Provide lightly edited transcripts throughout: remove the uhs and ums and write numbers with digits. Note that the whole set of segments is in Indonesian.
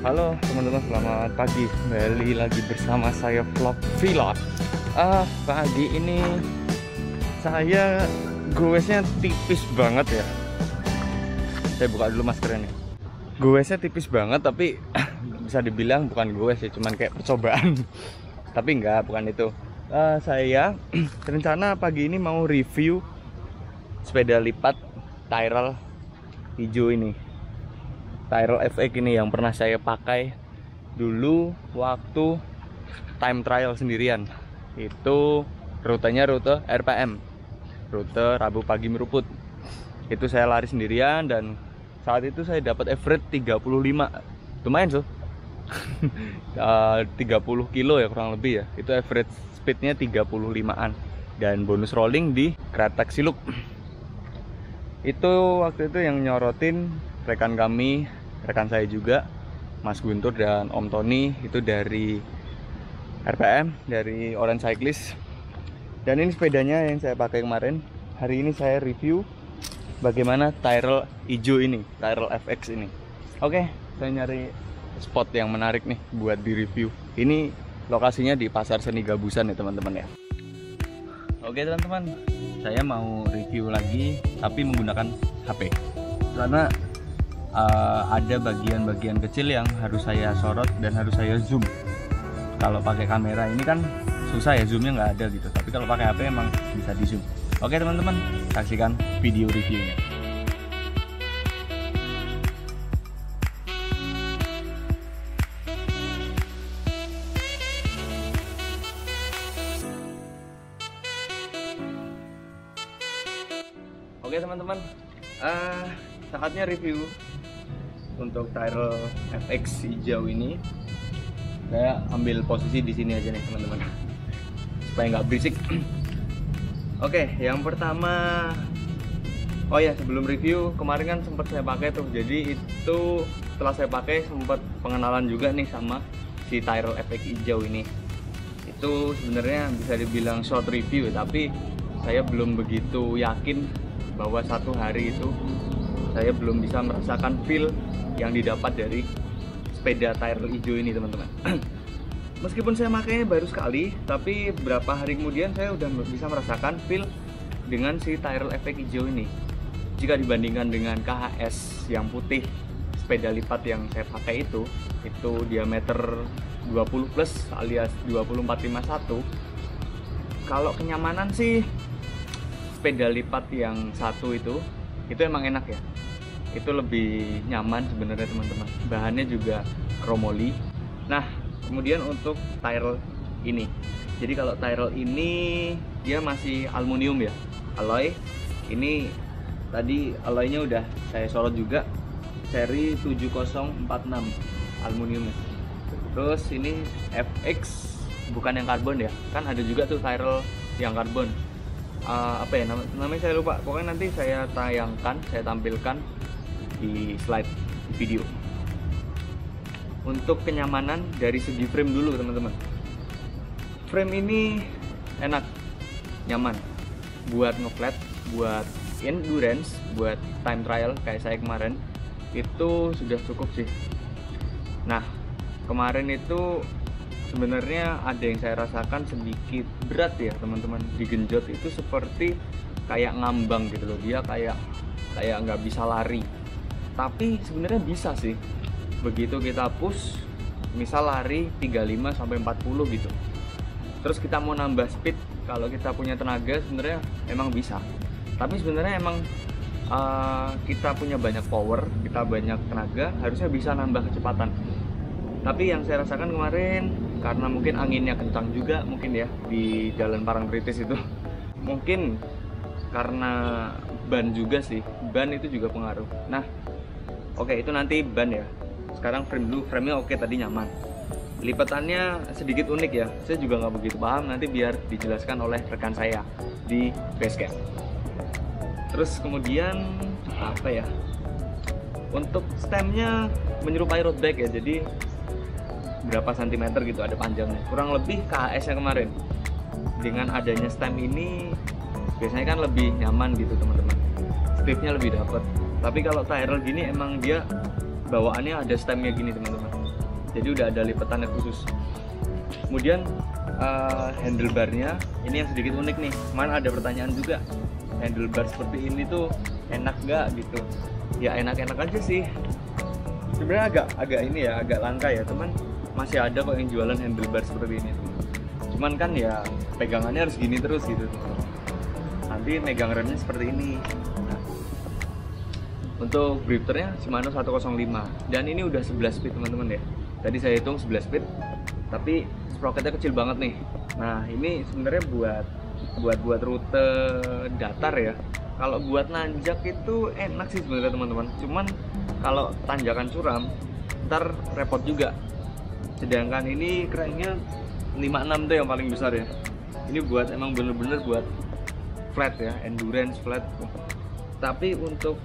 Halo teman-teman, selamat pagi. Kembali lagi bersama saya vlog. Pagi ini saya goesnya tipis banget ya. Saya buka dulu maskernya nih. Goesnya tipis banget, tapi bisa dibilang bukan goes ya, cuman kayak percobaan. Tapi enggak, bukan itu. Saya rencana pagi ini mau review sepeda lipat Tyrrell hijau ini. Tyrrell FX ini yang pernah saya pakai dulu waktu time trial sendirian. Itu rutenya rute RPM, rute Rabu Pagi Meruput. Itu saya lari sendirian dan saat itu saya dapat average 35. Lumayan so. 30 kilo ya kurang lebih ya. Itu average speednya 35an dan bonus rolling di Kretek Siluk. Itu waktu itu yang nyorotin rekan kami, rekan saya juga, Mas Guntur dan Om Tony, itu dari RPM, dari Orange Cyclist. Dan ini sepedanya yang saya pakai kemarin. Hari ini saya review bagaimana Tyrrell hijau ini, Tyrrell FX ini. Oke, saya nyari spot yang menarik nih buat di review. Ini lokasinya di Pasar Seni Gabusan ya teman-teman ya. Oke teman-teman, saya mau review lagi tapi menggunakan HP karena ada bagian-bagian kecil yang harus saya sorot dan harus saya zoom. Kalau pakai kamera ini kan susah ya, zoomnya nggak ada gitu, tapi kalau pakai HP emang bisa di zoom. Oke teman-teman, saksikan video reviewnya. Oke teman-teman, saatnya review untuk Tyrrell FX hijau ini. Saya ambil posisi di sini aja nih teman-teman, supaya nggak berisik. Oke, yang pertama, oh ya sebelum review kemarin kan sempat saya pakai tuh. Jadi itu setelah saya pakai sempat pengenalan juga nih sama si Tyrrell FX hijau ini. Itu sebenarnya bisa dibilang short review, tapi saya belum begitu yakin bahwa satu hari itu saya belum bisa merasakan feel yang didapat dari sepeda Tyrrell hijau ini teman-teman. Meskipun saya makainya baru sekali, tapi beberapa hari kemudian saya udah bisa merasakan feel dengan si Tyrrell FX hijau ini. Jika dibandingkan dengan KHS yang putih, sepeda lipat yang saya pakai itu diameter 20 plus alias 2451. Kalau kenyamanan sih sepeda lipat yang satu itu emang enak ya. Itu lebih nyaman sebenarnya teman-teman. Bahannya juga chromoli. Nah, kemudian untuk Tyrrell ini. Jadi kalau Tyrrell ini dia masih aluminium ya, alloy. Ini tadi alloynya udah saya sorot juga, seri 7046 aluminium. Terus ini FX bukan yang karbon ya. Kan ada juga tuh Tyrrell yang karbon. Apa ya namanya saya lupa. Pokoknya nanti saya tampilkan di slide video. Untuk kenyamanan dari segi frame dulu teman-teman. Frame ini enak, nyaman buat ngeflat, buat endurance, buat time trial kayak saya kemarin itu sudah cukup sih. Nah, kemarin itu sebenarnya ada yang saya rasakan sedikit berat ya teman-teman. Digenjot itu seperti kayak ngambang gitu loh. Dia kayak nggak bisa lari. Tapi sebenarnya bisa sih. Begitu kita push, misal lari 35 sampai 40 gitu. Terus kita mau nambah speed, kalau kita punya tenaga sebenarnya emang bisa. Tapi sebenarnya emang kita punya banyak power, kita banyak tenaga, harusnya bisa nambah kecepatan. Tapi yang saya rasakan kemarin karena mungkin anginnya kencang juga mungkin ya di Jalan Parangtritis itu. Mungkin karena ban juga sih, ban itu juga pengaruh. Nah, oke, itu nanti ban ya. Sekarang frame dulu, framenya oke tadi nyaman. Lipatannya sedikit unik ya, saya juga nggak begitu paham, nanti biar dijelaskan oleh rekan saya di basecamp. Terus kemudian apa ya, untuk stemnya menyerupai road bike ya, jadi berapa sentimeter gitu ada panjangnya, kurang lebih KHS yang kemarin. Dengan adanya stem ini biasanya kan lebih nyaman gitu teman-teman, stiffnya lebih dapat. Tapi kalau Tyrrell gini emang dia bawaannya ada stemnya gini teman-teman. jadi udah ada lipatannya khusus. Kemudian handlebarnya ini yang sedikit unik nih. Kemarin ada pertanyaan juga, handlebar seperti ini tuh enak nggak gitu. Ya enak-enak aja sih. Sebenarnya agak ini ya, agak langka ya teman. Masih ada kok yang jualan handlebar seperti ini. Cuman kan ya pegangannya harus gini terus gitu. Nanti megang remnya seperti ini. Nah, untuk drifternya Shimano 105 dan ini udah 11 speed teman-teman ya. Tadi saya hitung 11 speed, tapi sprocketnya kecil banget nih. Nah ini sebenarnya buat rute datar ya. Kalau buat nanjak itu enak sih sebenarnya teman-teman. Cuman kalau tanjakan curam ntar repot juga. Sedangkan ini cranknya 56 tuh yang paling besar ya. Ini buat emang bener-bener buat flat ya, endurance flat. Tapi untuk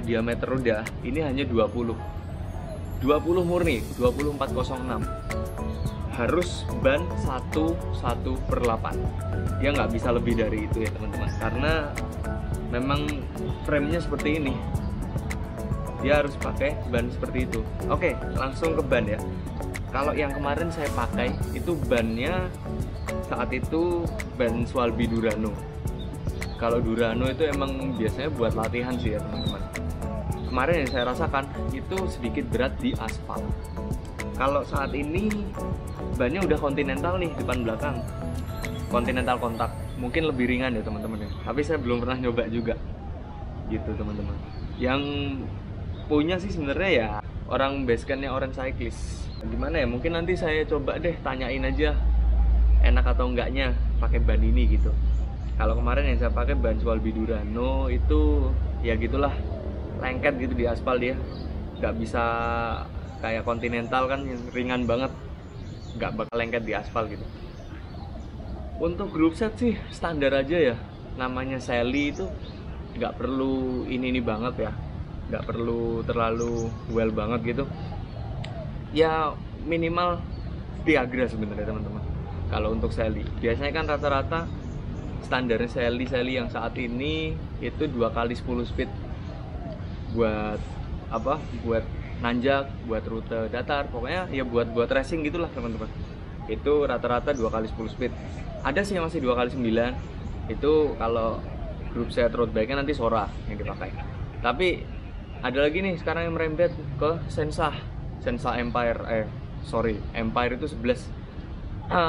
diameter roda ini hanya 20 murni, 2406. Harus ban 1/8. Ya nggak bisa lebih dari itu ya teman-teman, karena memang framenya seperti ini. Dia harus pakai ban seperti itu. Oke, langsung ke ban ya. Kalau yang kemarin saya pakai itu bannya saat itu ban Swalby Durano. Kalau Durano itu emang biasanya buat latihan sih ya teman-teman. Kemarin yang saya rasakan itu sedikit berat di aspal. Kalau saat ini bannya udah Continental nih depan belakang, Continental kontak, mungkin lebih ringan ya teman-teman ya. Tapi saya belum pernah nyoba juga, gitu teman-teman. Yang punya sih sebenarnya ya orang basecampnya Orange Cyclist. Gimana ya? Mungkin nanti saya coba deh tanyain aja enak atau enggaknya pakai ban ini gitu. Kalau kemarin yang saya pakai ban Swalby Durano itu ya gitulah, lengket gitu di aspal dia, nggak bisa kayak Continental kan yang ringan banget, nggak bakal lengket di aspal gitu. Untuk group set sih standar aja ya, namanya Sally itu nggak perlu ini banget ya, nggak perlu terlalu well banget gitu ya, minimal Tiagra sebenarnya teman-teman. Kalau untuk Sally biasanya kan rata-rata standarnya Sally yang saat ini itu 2x10 speed buat apa, buat nanjak, buat rute datar, pokoknya ya buat racing gitulah teman-teman. Itu rata-rata 2x10 speed. Ada sih yang masih 2x9. Itu kalau grup set road bike-nya nanti Sora yang dipakai. Tapi ada lagi nih sekarang yang merembet ke Sensa Empire. Empire itu 11.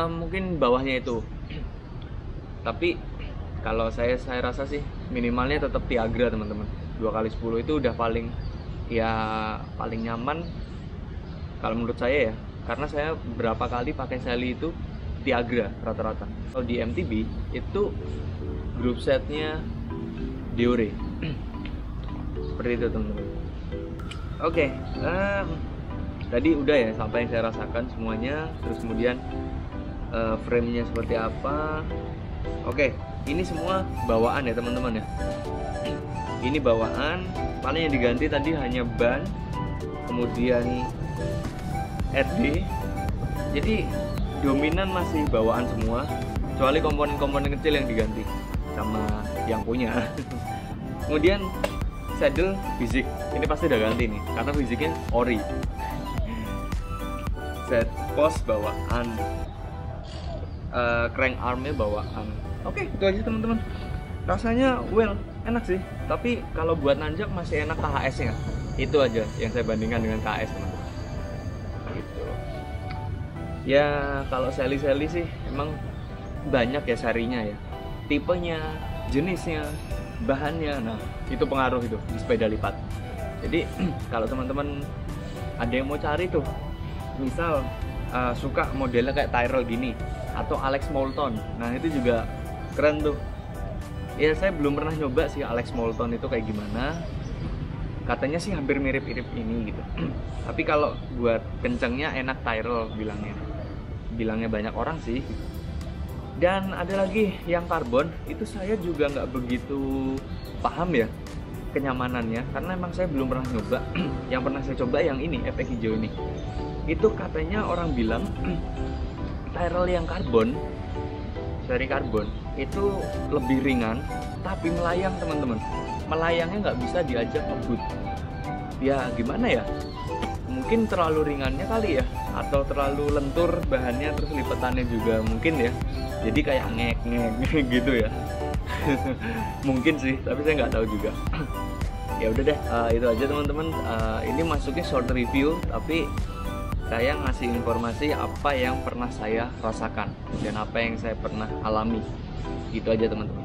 Mungkin bawahnya itu. Tapi kalau saya rasa sih minimalnya tetap Tiagra teman-teman. 2x10 itu udah paling nyaman kalau menurut saya ya, karena saya berapa kali pakai Sally itu Tiagra rata-rata. Kalau di MTB itu grup setnya Deore. Seperti itu teman-teman. Oke, tadi udah ya sampai yang saya rasakan semuanya. Terus kemudian frame-nya seperti apa. Oke, ini semua bawaan ya teman-teman ya. Ini bawaan, paling yang diganti tadi hanya ban, kemudian RD. Jadi dominan masih bawaan semua, kecuali komponen-komponen kecil yang diganti sama yang punya. Kemudian saddle fisik, ini pasti udah ganti nih, karena fisiknya ori. Set post bawaan, crank armnya bawaan. Oke, itu aja teman-teman. Rasanya well, enak sih. Tapi kalau buat nanjak masih enak KHS-nya. Itu aja yang saya bandingkan dengan KHS teman-teman. Gitu. Ya kalau Sally sih emang banyak ya serinya ya, tipenya, jenisnya, bahannya. Nah itu pengaruh itu di sepeda lipat. Jadi kalau teman-teman ada yang mau cari tuh, misal suka modelnya kayak Tyrrell gini atau Alex Moulton, nah itu juga keren tuh. Ya saya belum pernah nyoba sih Alex Moulton itu kayak gimana. Katanya sih hampir mirip-mirip ini gitu. Tapi kalau buat kencengnya enak Tyrrell bilangnya banyak orang sih. Dan ada lagi yang karbon, itu saya juga nggak begitu paham ya kenyamanannya, karena emang saya belum pernah nyoba. Yang pernah saya coba yang ini, FX hijau ini. Itu katanya orang bilang Tyrrell yang karbon, seri karbon itu lebih ringan tapi melayang teman-teman. Melayangnya nggak bisa diajak ngebut. Ya gimana ya, mungkin terlalu ringannya kali ya, atau terlalu lentur bahannya, terus lipetannya juga mungkin ya, jadi kayak ngek gitu ya. Mungkin sih, tapi saya nggak tahu juga. Ya udah deh, itu aja teman-teman. Ini masuknya short review, tapi saya ngasih informasi apa yang pernah saya rasakan dan apa yang saya pernah alami. Gitu aja teman-teman.